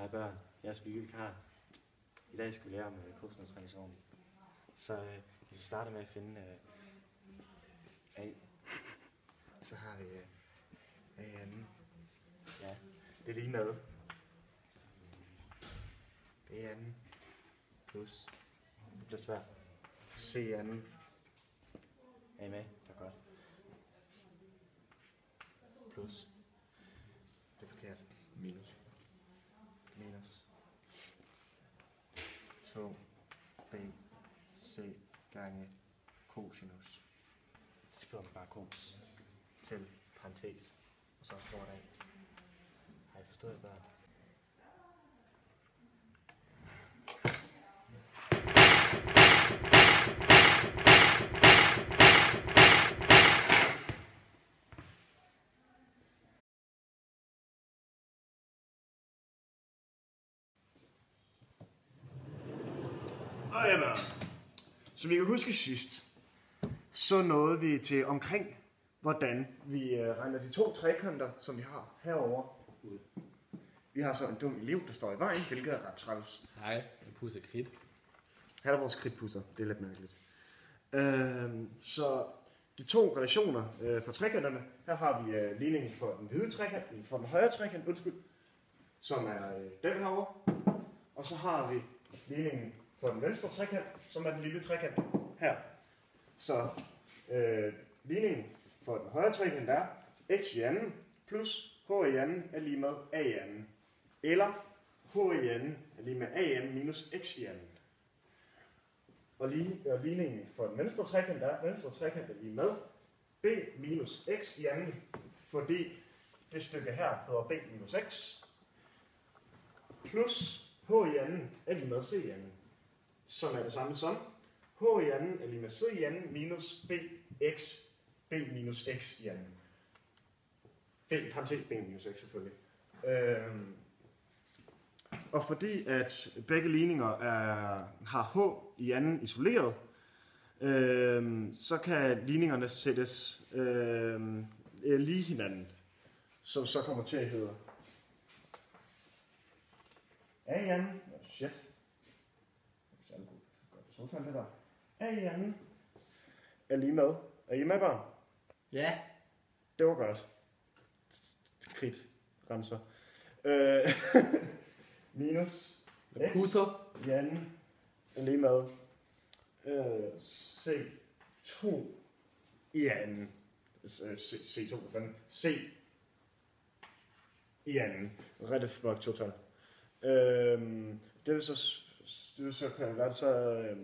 Hej børn, jeg er Spiegelvikar. I dag skal vi lære om kosinusreaktionen. Så vi starter med at finde A. Så har vi A2. Ja, det er lige med. B2 plus. Det bliver svært. C2. Er I med? Det er godt. Plus. Det er forkert. Minus. Minus 2 b c gange cosinus. Så skriver man bare cos til parentes, og så står der A. Har I forstået det, børn? Og ja, børn. Som I kan huske sidst, så nåede vi til omkring, hvordan vi regner de to trekanter, som vi har herovre ud. Vi har så en dum elev, der står i vejen, hvilket er ret træls. Hej, jeg pusser kridt. Her er vores kridtpusser. Det er lidt mærkeligt. Så de to relationer for trekanterne, her har vi ligningen for den hvide trekant, for den højre trekant, som er den herovre. Og så har vi ligningen for den venstre trekant, som er den lille trekant her. Så ligningen for den højre trekant er x i anden plus h i anden er lige med a i anden. Eller h i anden er lige med a i anden minus x i anden. Og ligningen for den venstre trekant er lige med b minus x i anden, fordi det stykke her hedder b minus x, plus h i anden er lige med c i anden, som er det samme som h i anden er lige med c i anden minus b minus x i anden. Parentes b minus x selvfølgelig. Og fordi at begge ligninger har h i anden isoleret, så kan ligningerne sættes lige hinanden, som så kommer til at hedde a i anden. Shit. Det der. A i anden er lige med. Er I med, børn? Ja. Det var godt. Kridt. Renser. Minus x i anden er lige med C2 i anden. C2 hvad fanden? C i anden. Rette flok total. Det vil så kan være så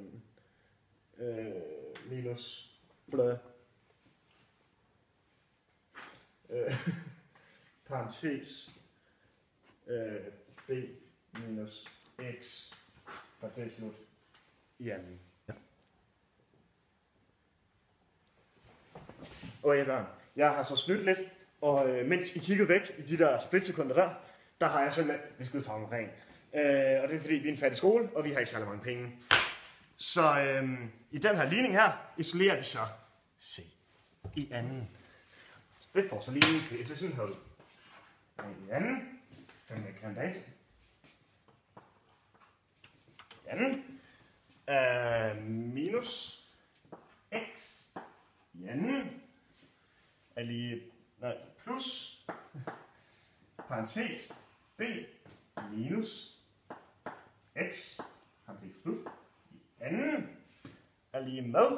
minus blæ parentes b minus x parentes slut i anden. Og ja, børn, jeg har så snydt lidt, og mens I kiggede væk i de der splitsekunder der har jeg simpelthen visket tavlen ren. Og det er fordi, vi er en fattig skole, og vi har ikke særlig mange penge. Så i den her ligning her, isolerer vi så C i anden. Det får så ligningen til sådan her ud. I anden, 5 kandidata. I anden, minus x i anden, er lige, plus, parentes, b minus x, parentes slut, i anden, er lige med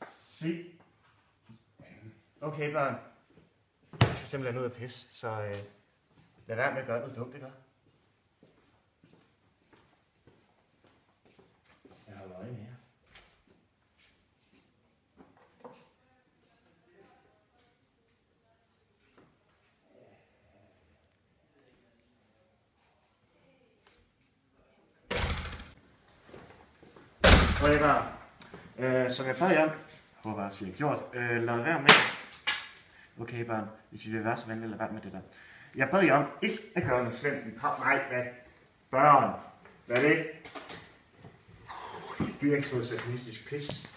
c i anden. Okay, børn. Jeg skal simpelthen ud af pisse, så lad være med at gøre noget dumt, ikke? Jeg har øje med jer. Okay, børn. Som jeg bad jer om, håber jeg, at I har gjort, lad være med. Okay, børn, hvis I vil være så venlige, lad være med det der. Jeg bad jer om ikke at gøre noget slemt i pap. Nej, hvad? Børn, hvad er det? Det bliver ikke sådan noget satanistisk pis.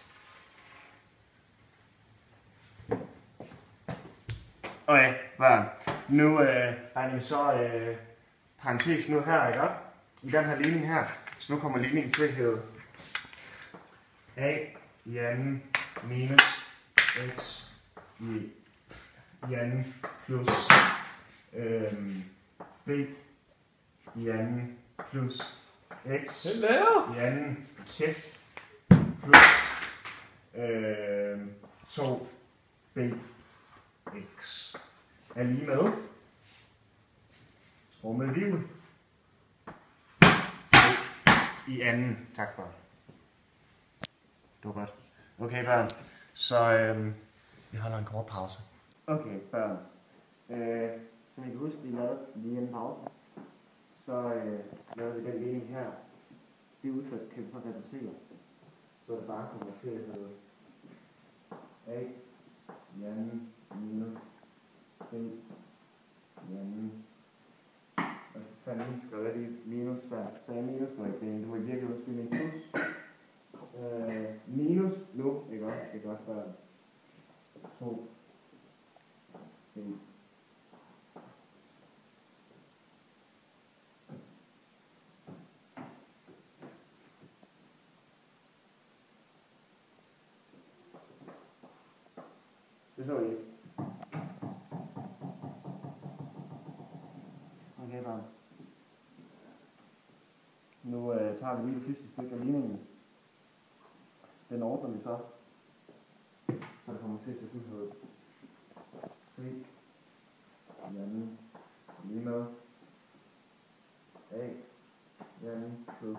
Okay, børn. Nu regner vi så parentes nu her, ikke? I den her ligning her. Så nu kommer ligningen til at hedde a i anden minus x i anden plus b i anden plus x i anden kæft plus 2bx er lige med rummelivet i anden. Tak, børn. Det var godt. Okay, børn. Så vi holder en kort pause. Okay, børn. Som I kan huske, vi lavede lige en pause. Så lavede vi den ligning her. Det udtryk kan vi så reducere. Så det bare kommer til at hedde a i anden minus b i anden. Og så fanden skal jeg lige minus der. Så er minus nok ikke. Det må i virkeligheden spille en plus. Minus nu, ikke også? Det er godt for 2 b. Det så I ikke. Okay, bare. Nu tager vi lige det sidste stykke af ligningen. Den ordner vi så det kommer til at se ud. C i anden lige med a i anden plus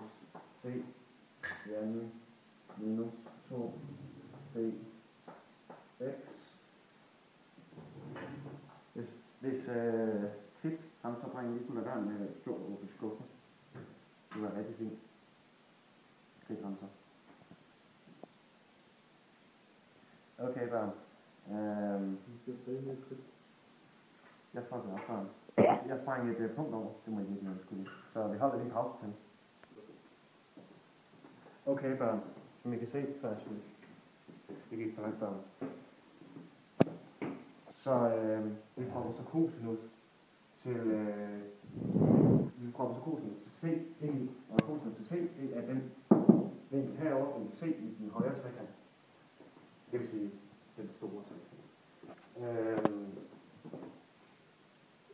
c i anden minus 2 b x. Hvis fedt, han så bringer lige kunne lade være med fjord over på skuffen. Det var rigtig fint. Fedt, han så. Okay, børn. Jeg sprang op, børn. Jeg sprang et punkt over. Det må jeg ikke skulle. Så vi holder lige pause til. Okay, børn. Som I kan se, så er det gik for langt, børn. Så vi prøver så kosinus til C ind i, og kosinus til C, det er den vinkel herovre, den C i den højre trekant. Det vil sige den store trekant.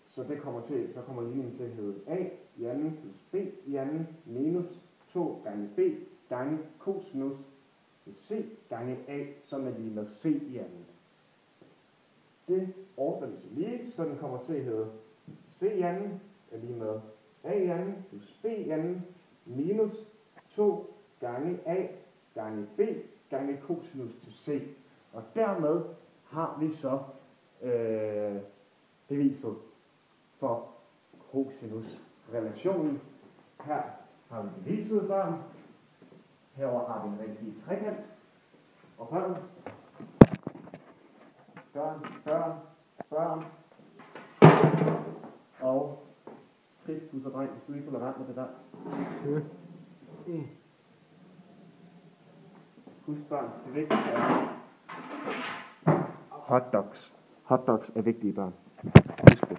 Så det kommer til, så kommer ligningen til at hedde a i anden plus b i anden minus 2 gange b gange kosinus til c gange a, som er lige med c i anden. Det ordner vi så lige, så den kommer til at hedde c i anden er lige med a i anden plus b i anden minus 2 gange a gange b gange kosinus til c. Og dermed har vi så beviset for kosinusrelationen. Her har vi beviset, børn. Herover har vi en rigtig trekant. Og børn. Og frit plus og dreng, hvis du ikke får ret med det der. Husk børn, det vigtige er hotdogs. Hotdogs er vigtige, børn. Husk det.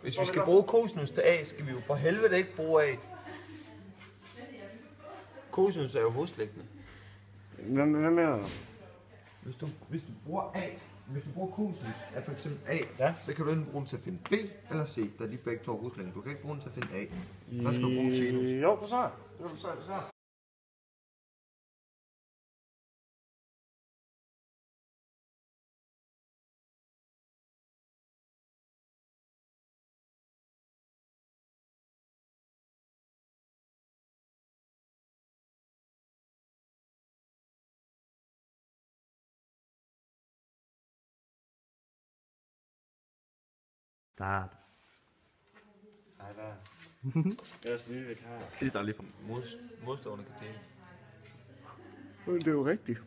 Hvis vi skal bruge kosinus til A, skal vi jo for helvede ikke bruge A. Kosinus er jo hoslæggende. Hvad mener du? Hvis du bruger A, hvis du bruger kosinus af for eksempel A, ja, så kan du enten bruge den til at finde B eller C, da de begge to er hoslæggende. Du kan ikke bruge den til at finde A. Så skal du bruge sinus. Jo, for så. Start. Ej, hvad? Ellers nye vikar. Det er lige for Modstående kritik. Det er jo rigtigt.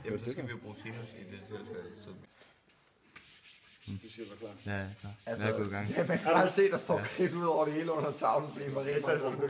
Jamen, så skal vi jo bruge sinus i det tilfælde. Så Du siger, du er klar. Ja, klar. Jeg er gået i gang. Ja, man kan bare se, der står kridt ud over det hele under tavlen, fordi Marie... Jeg tager sådan,